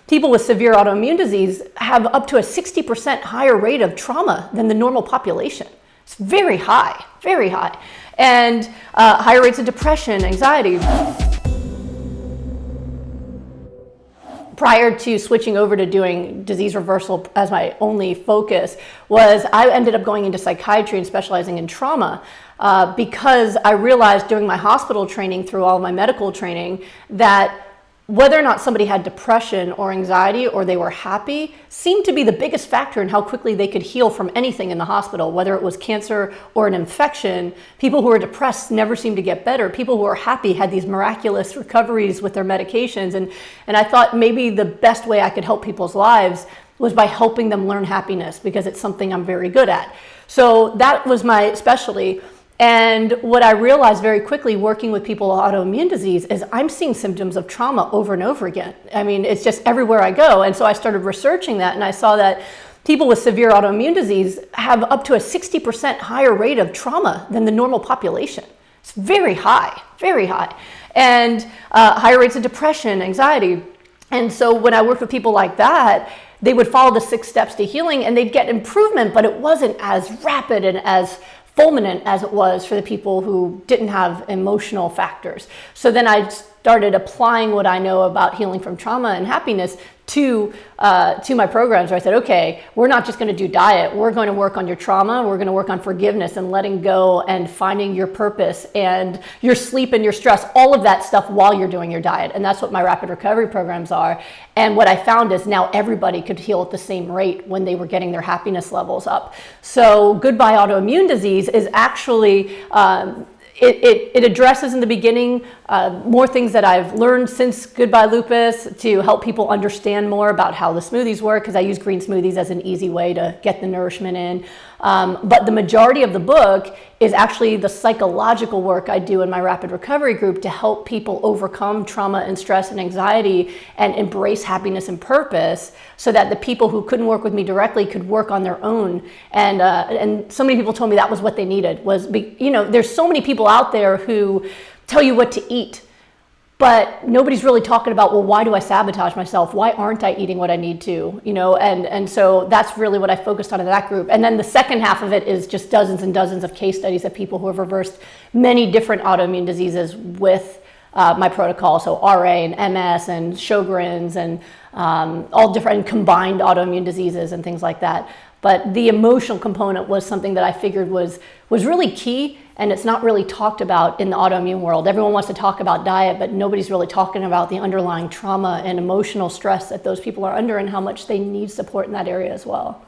People with severe autoimmune disease have up to a 60% higher rate of trauma than the normal population. It's very high, very high. And higher rates of depression, anxiety. Prior to switching over to doing disease reversal as my only focus, I ended up going into psychiatry and specializing in trauma because I realized during my hospital training, through all my medical training, that whether or not somebody had depression or anxiety or they were happy seemed to be the biggest factor in how quickly they could heal from anything in the hospital, whether it was cancer or an infection. People who were depressed never seemed to get better. People who were happy had these miraculous recoveries with their medications. And I thought maybe the best way I could help people's lives was by helping them learn happiness, because it's something I'm very good at. So that was my specialty. And what I realized very quickly working with people with autoimmune disease is I'm seeing symptoms of trauma over and over again. I mean, it's just everywhere I go. And so I started researching that, and I saw that people with severe autoimmune disease have up to a 60% higher rate of trauma than the normal population. It's very high, very high. And higher rates of depression, anxiety. And so when I worked with people like that, they would follow the 6 steps to healing and they'd get improvement, but it wasn't as rapid and as fulminant as it was for the people who didn't have emotional factors. So then I started applying what I know about healing from trauma and happiness to my programs, where I said, okay, we're not just going to do diet. We're going to work on your trauma. We're going to work on forgiveness and letting go and finding your purpose and your sleep and your stress, all of that stuff while you're doing your diet. And that's what my rapid recovery programs are. And what I found is now everybody could heal at the same rate when they were getting their happiness levels up. So Goodbye Autoimmune Disease is actually, it addresses in the beginning more things that I've learned since Goodbye Lupus to help people understand more about how the smoothies work, because I use green smoothies as an easy way to get the nourishment in. But the majority of the book is actually the psychological work I do in my rapid recovery group to help people overcome trauma and stress and anxiety and embrace happiness and purpose, so that the people who couldn't work with me directly could work on their own. And so many people told me that was what they needed. There's so many people out there who tell you what to eat, but nobody's really talking about, well, why do I sabotage myself? Why aren't I eating what I need to? And so that's really what I focused on in that group. And then the second half of it is just dozens and dozens of case studies of people who have reversed many different autoimmune diseases with my protocol. So RA and MS and Sjogren's and all different combined autoimmune diseases and things like that. But the emotional component was something that I figured was really key, and it's not really talked about in the autoimmune world. Everyone wants to talk about diet, but nobody's really talking about the underlying trauma and emotional stress that those people are under and how much they need support in that area as well.